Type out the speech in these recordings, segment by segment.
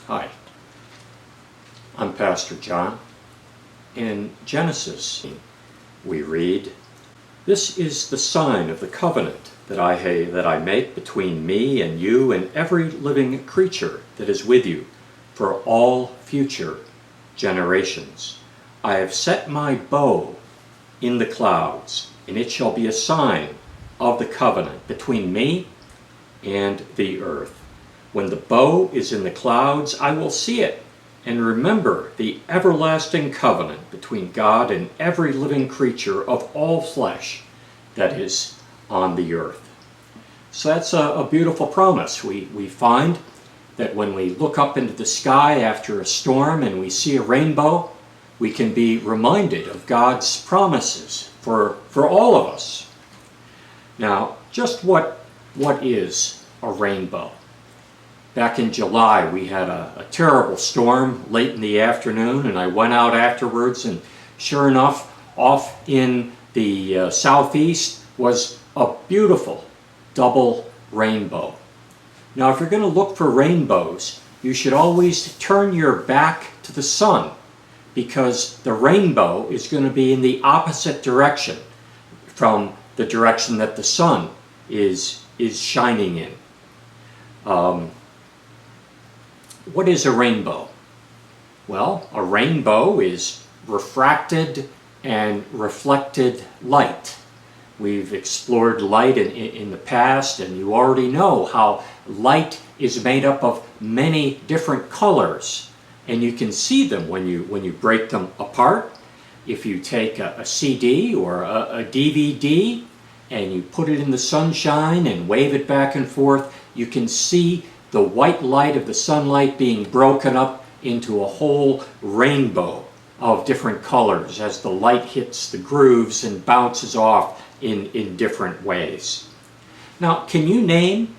Hi, I'm Pastor John. In Genesis, we read, "This is the sign of the covenant that I make between me and you and every living creature that is with you for all future generations. I have set my bow in the clouds, and it shall be a sign of the covenant between me and the earth. When the bow is in the clouds, I will see it and remember the everlasting covenant between God and every living creature of all flesh that is on the earth." So that's a beautiful promise. We find that when we look up into the sky after a storm and we see a rainbow, we can be reminded of God's promises for all of us. Now, just what is a rainbow? Back in July, we had a terrible storm late in the afternoon, and I went out afterwards, and sure enough, off in the southeast was a beautiful double rainbow. Now, if you're going to look for rainbows, you should always turn your back to the sun, because the rainbow is going to be in the opposite direction from the direction that the sun is shining in. What is a rainbow? Well, a rainbow is refracted and reflected light. We've explored light in the past, and you already know how light is made up of many different colors, and you can see them when you break them apart. If you take a CD or a DVD and you put it in the sunshine and wave it back and forth, you can see the white light of the sunlight being broken up into a whole rainbow of different colors as the light hits the grooves and bounces off in different ways. Now, can you name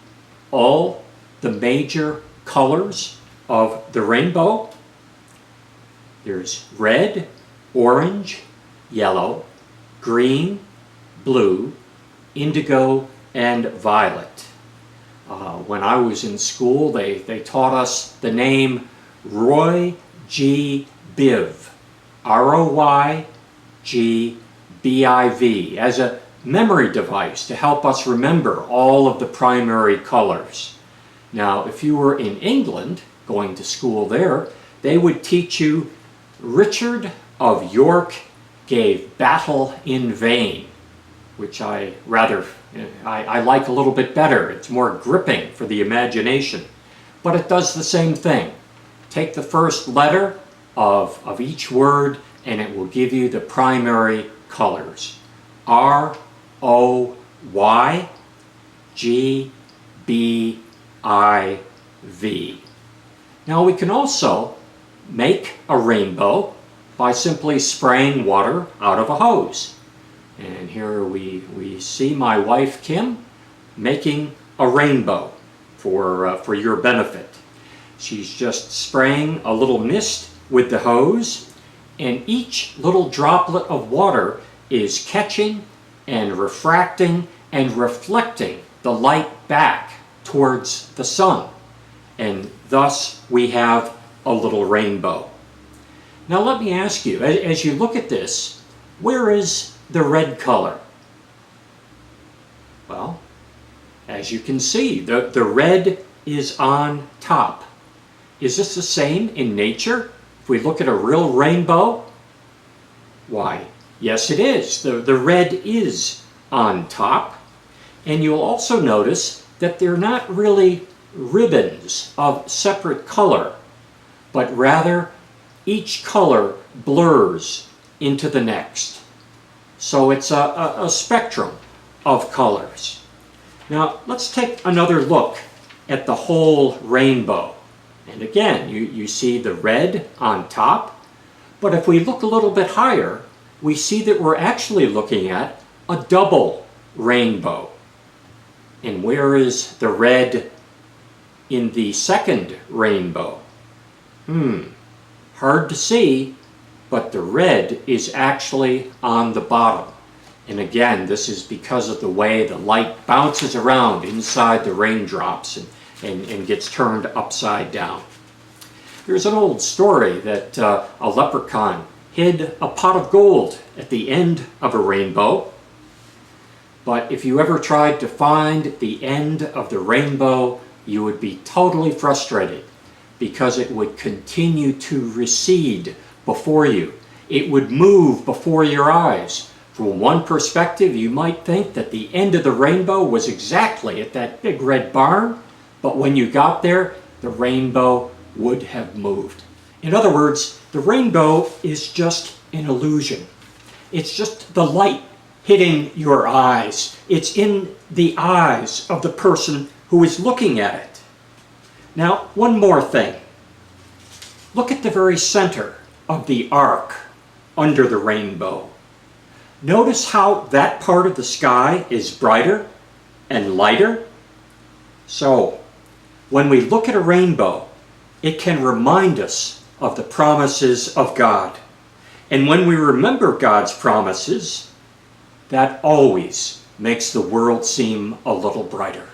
all the major colors of the rainbow? There's red, orange, yellow, green, blue, indigo, and violet. When I was in school, they taught us the name Roy G. Biv, R-O-Y-G-B-I-V, as a memory device to help us remember all of the primary colors. Now, if you were in England, going to school there, they would teach you Richard of York gave battle in vain, which I like a little bit better. It's more gripping for the imagination, but it does the same thing. Take the first letter of each word and it will give you the primary colors. R-O-Y-G-B-I-V. Now we can also make a rainbow by simply spraying water out of a hose. And here we see my wife Kim making a rainbow for your benefit. She's just spraying a little mist with the hose, and each little droplet of water is catching and refracting and reflecting the light back towards the sun. And thus we have a little rainbow. Now let me ask you, as you look at this, where is the red color? Well, as you can see, the red is on top. Is this the same in nature? If we look at a real rainbow, why, yes it is. The red is on top. And you'll also notice that they're not really ribbons of separate color, but rather each color blurs into the next. So it's a spectrum of colors. Now let's take another look at the whole rainbow. And again, you see the red on top, but if we look a little bit higher, we see that we're actually looking at a double rainbow. And where is the red in the second rainbow? Hard to see, but the red is actually on the bottom. And again, this is because of the way the light bounces around inside the raindrops and gets turned upside down. There's an old story that a leprechaun hid a pot of gold at the end of a rainbow. But if you ever tried to find the end of the rainbow, you would be totally frustrated because it would continue to recede before you. It would move before your eyes. From one perspective, you might think that the end of the rainbow was exactly at that big red barn, but when you got there, the rainbow would have moved. In other words, the rainbow is just an illusion. It's just the light hitting your eyes. It's in the eyes of the person who is looking at it. Now, one more thing. Look at the very center of the arc under the rainbow. Notice how that part of the sky is brighter and lighter. So, when we look at a rainbow, it can remind us of the promises of God. And when we remember God's promises, that always makes the world seem a little brighter.